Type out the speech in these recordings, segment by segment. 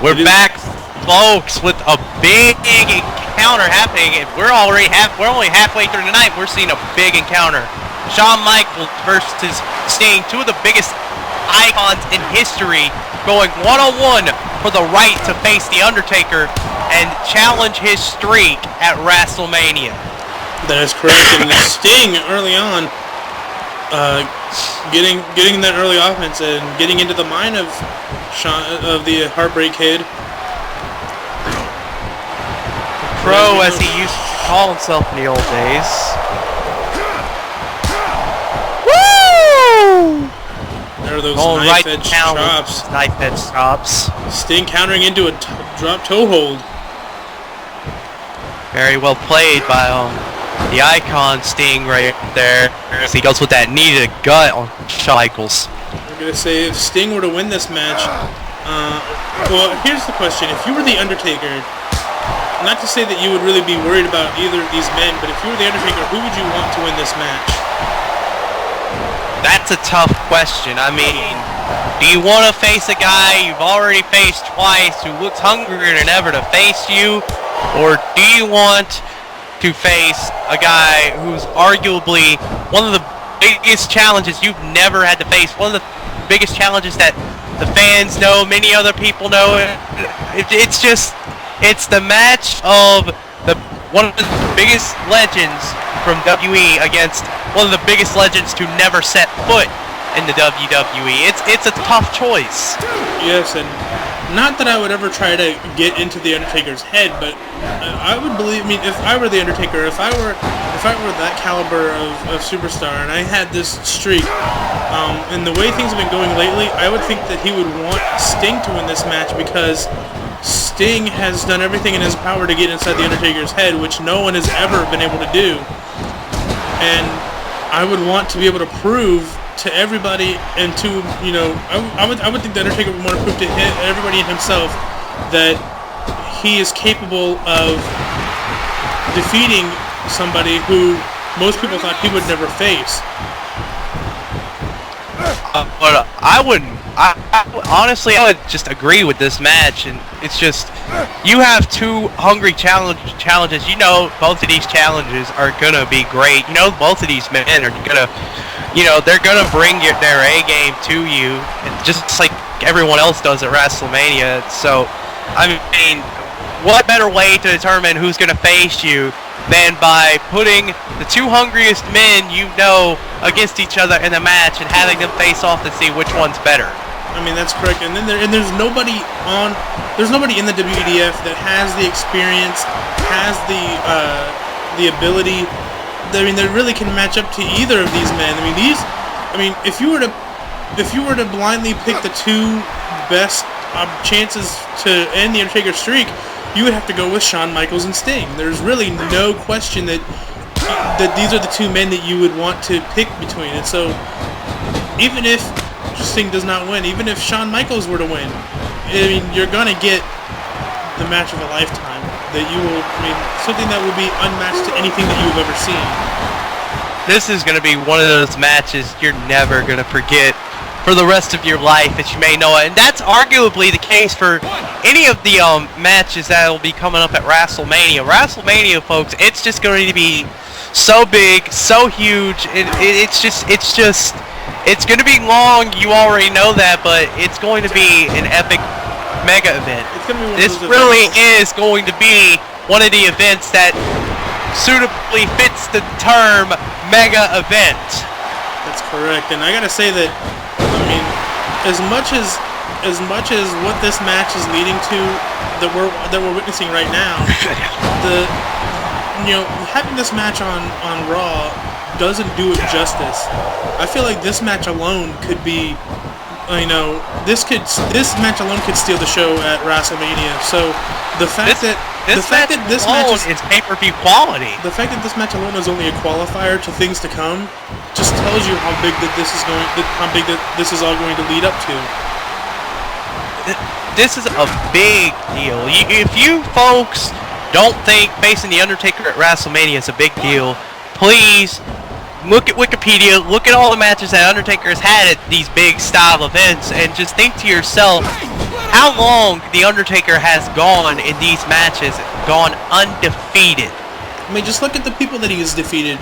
We're back, folks, with a big encounter happening. We're only halfway through the night. We're seeing a big encounter. Shawn Michaels versus Sting, two of the biggest icons in history, going one-on-one for the right to face the Undertaker and challenge his streak at Rasslemania. That is correct. And Sting early on, getting that early offense and getting into the mind of the Heartbreak Kid. Pro, as he used to call himself in the old days. Woo! There are those knife-edge chops. Knife-edge chops. Sting countering into a drop toe hold. Very well played by the icon Sting right there. As he goes with that knee to the gut on Shawn Michaels. I'm going to say, if Sting were to win this match, well, here's the question. If you were the Undertaker, not to say that you would really be worried about either of these men, but if you were the Undertaker, who would you want to win this match? That's a tough question. I mean, do you want to face a guy you've already faced twice who looks hungrier than ever to face you? Or do you want to face a guy who's arguably one of the biggest challenges you've never had to face? One of the biggest challenges that the fans know, many other people know. It's the match of one of the biggest legends from WWE against one of the biggest legends to never set foot in the WWE. It's a tough choice. Yes, and not that I would ever try to get into the Undertaker's head, but I would believe. I mean, if I were the Undertaker, if I were that caliber of superstar, and I had this streak, and the way things have been going lately, I would think that he would want Sting to win this match because Sting has done everything in his power to get inside the Undertaker's head, which no one has ever been able to do. And I would want to be able to prove to everybody and to, you know, I would think the Undertaker would want to prove to everybody and himself that he is capable of defeating somebody who most people thought he would never face. But I honestly, I would just agree with this match, and it's just, you have two hungry challenges. You know, both of these challenges are gonna be great. You know, both of these men are gonna, you know, they're gonna bring their A game to you, and just like everyone else does at Rasslemania. So, I mean, what better way to determine who's gonna face you than by putting the two hungriest men you know against each other in a match and having them face off to see which one's better. I mean, that's correct. And then there's nobody in the WEDF that has the experience, has the ability. I mean, that really can match up to either of these men. I mean, if you were to blindly pick the two best chances to end the Undertaker streak, you would have to go with Shawn Michaels and Sting. There's really no question that these are the two men that you would want to pick between. And so, even if Sting does not win, even if Shawn Michaels were to win, I mean, you're gonna get the match of a lifetime. Something that will be unmatched to anything that you've ever seen. This is gonna be one of those matches you're never gonna forget for the rest of your life, as you may know it. And that's arguably the case for any of the matches that will be coming up at Rasslemania. Rasslemania, folks, it's just going to be so big, so huge. It's going to be long. You already know that, but it's going to be an epic mega event. This really is going to be one of the events that suitably fits the term mega event. That's correct, and I gotta say that, I mean, as much as what this match is leading to, that we're witnessing right now, having this match on Raw doesn't do it justice. I feel like this match alone could be, this match alone could steal the show at Rasslemania. So the fact that this match is pay-per-view quality. The fact that this match alone is only a qualifier to things to come just tells you how big that this is all going to lead up to. This is a big deal. If you folks don't think facing the Undertaker at Rasslemania is a big deal, please look at Wikipedia, look at all the matches that Undertaker has had at these big style events, and just think to yourself, how long The Undertaker has gone in these matches, gone undefeated. I mean, just look at the people that he has defeated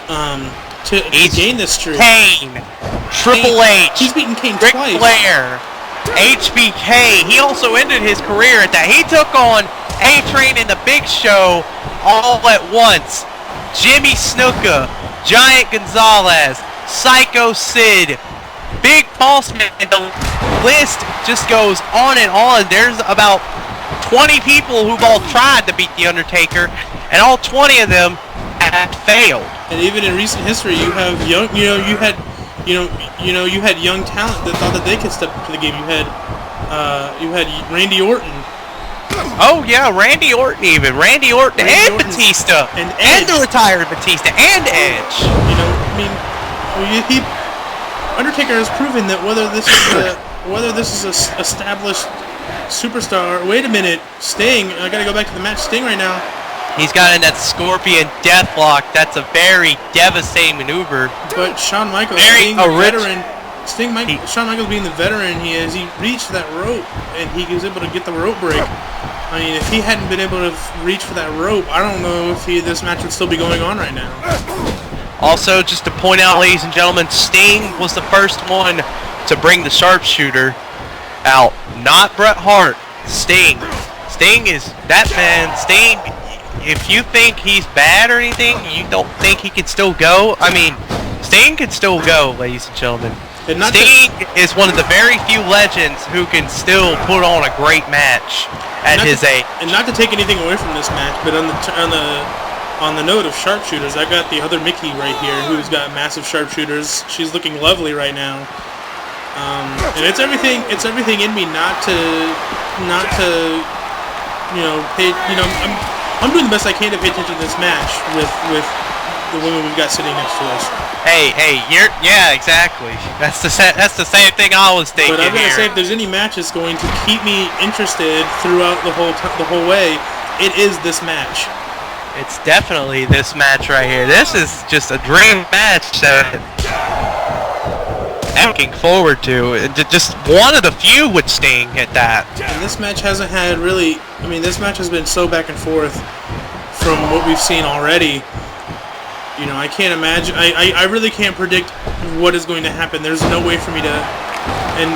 to gain this streak. Kane, Triple H, he's beaten Kane Ric twice. Flair, HBK. He also ended his career at that. He took on A-Train and the Big Show all at once. Jimmy Snuka, Giant Gonzalez, Psycho Sid, Big Boss Man. The list just goes on and on. There's about 20 people who've all tried to beat The Undertaker, and all 20 of them have failed. And even in recent history, you have young, you had young talent that thought that they could step up to the game. You had Randy Orton. Oh yeah, Randy Orton even. Randy Orton and Batista. And Edge. And the retired Batista and Edge. You know, I mean, Undertaker has proven that whether this is a established superstar. Wait a minute, Sting. I gotta go back to the match. Sting right now. He's got in that Scorpion Deathlock. That's a very devastating maneuver. But Shawn Michaels, being the veteran, Shawn Michaels being the veteran he is, he reached that rope and he was able to get the rope break. I mean, if he hadn't been able to reach for that rope, I don't know if this match would still be going on right now. Also, just to point out, ladies and gentlemen, Sting was the first one to bring the sharpshooter out. Not Bret Hart. Sting. Sting is that man. Sting, if you think he's bad or anything, you don't think he can still go? I mean, Sting can still go, ladies and gentlemen. Sting is one of the very few legends who can still put on a great match at his age. And not to take anything away from this match, but on the note of sharpshooters, I got the other Mickey right here, who's got massive sharpshooters. She's looking lovely right now, and it's everything in me not to pay. I'm doing the best I can to pay attention to this match with the women we've got sitting next to us. Hey, yeah, exactly. That's the same thing I was thinking. But I'm gonna say, if there's any match that's going to keep me interested throughout the whole way, it is this match. It's definitely this match right here. This is just a dream match that I'm looking forward to. Just one of the few with Sting at that. And this match hasn't had really. I mean, this match has been so back and forth from what we've seen already. You know, I can't imagine. I really can't predict what is going to happen. There's no way for me to. And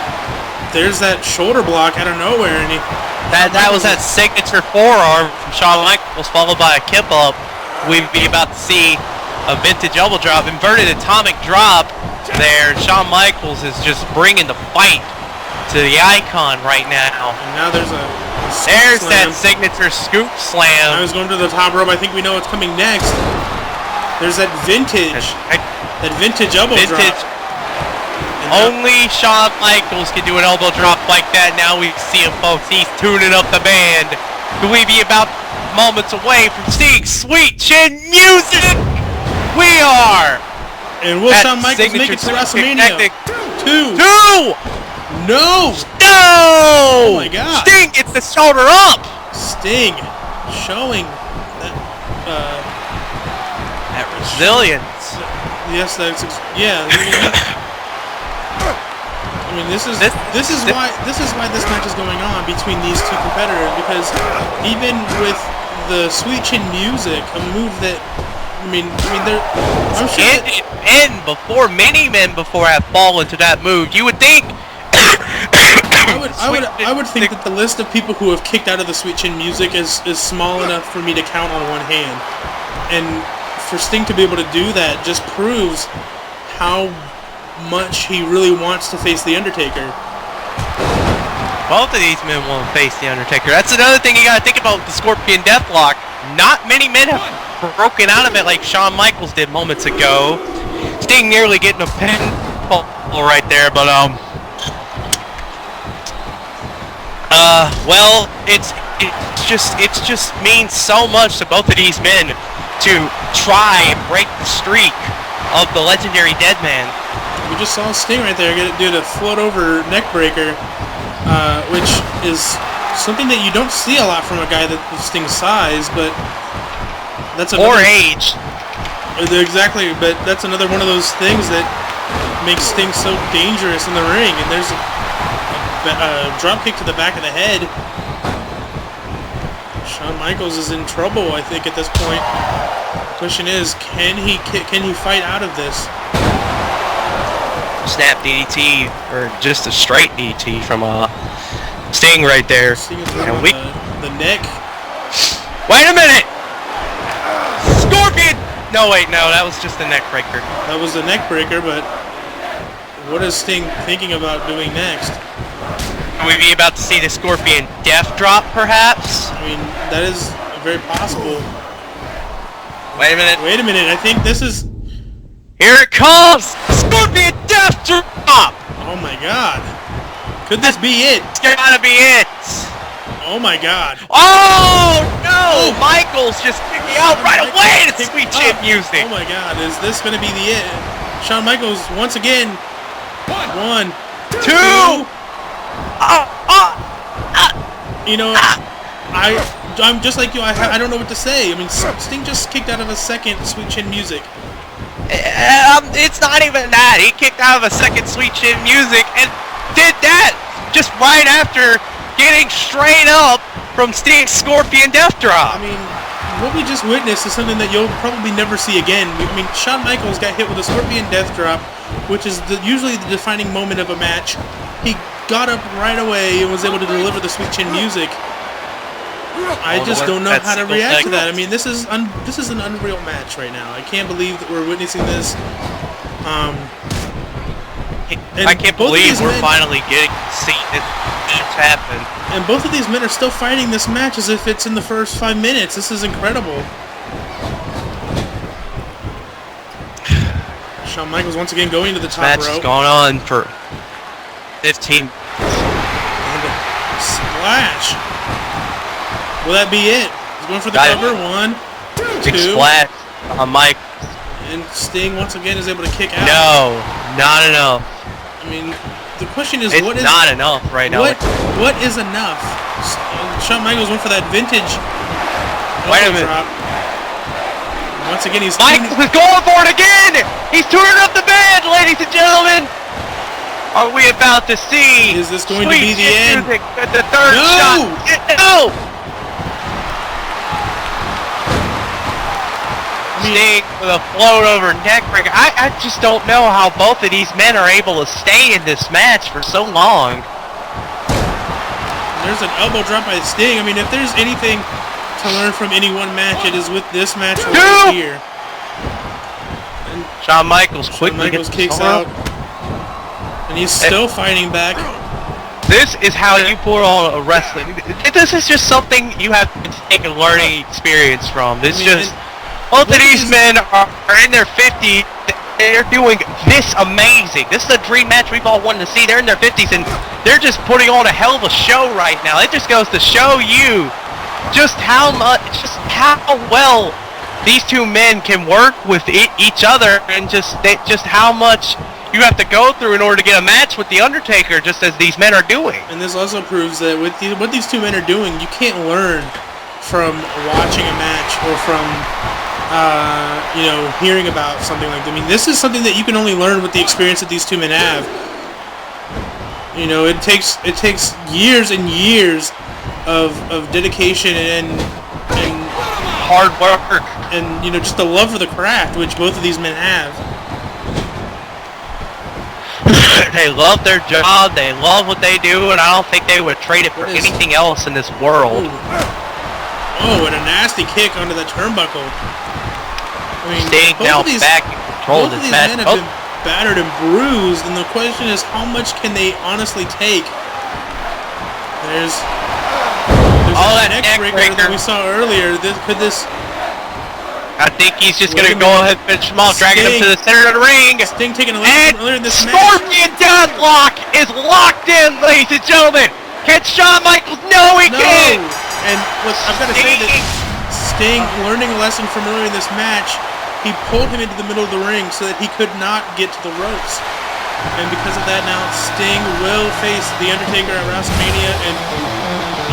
there's that shoulder block out of nowhere, and that was that signature forearm from Shawn Michaels, followed by a kip up. We'd be about to see a vintage elbow drop, inverted atomic drop there. Shawn Michaels is just bringing the fight to the icon right now. And now there's that signature scoop slam. I was going to the top rope. I think we know what's coming next. There's that vintage elbow drop. Only Shawn Michaels can do an elbow drop like that. Now we see him, folks. He's tuning up the band. Could we be about moments away from seeing Sweet Chin Music? We are. And will Shawn Michaels make it to Rasslemania? 2. No. Oh my God. Sting gets the shoulder up. Sting showing that resilience. Yes, yeah. I mean, this is why this match is going on between these two competitors, because even with the Sweet Chin Music, a move that I'm sure and before many men before have fallen to that move, you would think. I would think that the list of people who have kicked out of the Sweet Chin Music is small enough for me to count on one hand, and for Sting to be able to do that just proves how much he really wants to face The Undertaker. Both of these men want to face The Undertaker. That's another thing you got to think about with the Scorpion Deathlock. Not many men have broken out of it like Shawn Michaels did moments ago. Sting nearly getting a pinfall right there, but well, it just means so much to both of these men to try and break the streak of the legendary Deadman. We just saw Sting right there do the float over neck breaker, which is something that you don't see a lot from a guy that's Sting's size, but that's or age. Exactly, but that's another one of those things that makes Sting so dangerous in the ring. And there's a drop kick to the back of the head. Shawn Michaels is in trouble, I think, at this point. The question is, can he fight out of this? Snap DDT, or just a straight DDT from Sting right there. And the neck. Wait a minute! Scorpion! No, wait, no, that was just a neck breaker. That was a neck breaker, but what is Sting thinking about doing next? Are we be about to see the Scorpion death drop, perhaps? I mean, that is very possible. Wait a minute. Wait a minute, I think this is... Here it comes! Scorpion death drop! Oh my god. Could this be it? It's gotta be it! Oh my god. Oh no! Michaels just kicked me out right away to sweet chin music! Oh my god, is this gonna be the it? Shawn Michaels, once again. One. Two. You know, I'm just like you. I don't know what to say. I mean, Sting just kicked out of a second Sweet Chin Music. It's not even that. He kicked out of a second Sweet Chin Music and did that just right after getting straight up from Sting's Scorpion Death Drop. I mean, what we just witnessed is something that you'll probably never see again. I mean, Shawn Michaels got hit with a Scorpion Death Drop, which is usually the defining moment of a match. He got up right away and was able to deliver the Sweet Chin Music. I just don't know how to react to that. I mean, this is an unreal match right now. I can't believe that we're witnessing this. I can't believe we're finally getting to see this happen. And both of these men are still fighting this match as if it's in the first 5 minutes. This is incredible. Shawn Michaels once again going to the top rope. This match has gone on for 15. And a splash. Will that be it? He's going for the cover. One, big two. splash on Mike. And Sting once again is able to kick out. No, not enough. I mean, the question is, it's what is not enough right now? What is enough? Shawn Michaels went for that vintage. Wait a minute. Drop. Once again, he's Michaels is going for it again. He's turning up the bed, ladies and gentlemen. Are we about to see? Is this going to be the end? At the third shot. No. Sting with a float over neck breaker. I just don't know how both of these men are able to stay in this match for so long. There's an elbow drop by Sting. I mean, if there's anything to learn from any one match, it is with this match right here. And Shawn Michaels quickly kicks out. And he's still fighting back. This is how you put on a wrestling. This is just something you have to take a learning experience from. This both of these men are in their 50s. They're doing this amazing. This is a dream match we've all wanted to see. They're in their 50s and they're just putting on a hell of a show right now. It just goes to show you just how well these two men can work with each other, and just how much you have to go through in order to get a match with the Undertaker, just as these men are doing. And this also proves that with what these two men are doing, you can't learn from watching a match or from hearing about something like that. I mean, this is something that you can only learn with the experience that these two men have. You know, it takes years and years of dedication and hard work and just the love for the craft, which both of these men have. They love their job, they love what they do, and I don't think they would trade it for anything else in this world. Oh, and a nasty kick onto the turnbuckle. I mean, Sting now back in control of this match. Both of these men have been battered and bruised, and the question is, how much can they honestly take? There's that neck breaker that we saw earlier. I think he's just going to go ahead and finish him off, dragging him to the center of the ring. Sting taking a lesson from earlier in this match. Scorpion Deathlock is locked in, ladies and gentlemen. Can Shawn Michaels? No, he can't. And look, I've got to say that Sting, learning a lesson from earlier in this match, he pulled him into the middle of the ring so that he could not get to the ropes. And because of that, now Sting will face The Undertaker at Rasslemania, and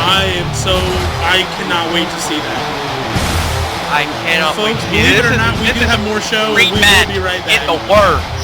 I cannot wait to see that. I cannot wait to see this. Believe it or not, we do have more show, and we will be right back. In the works.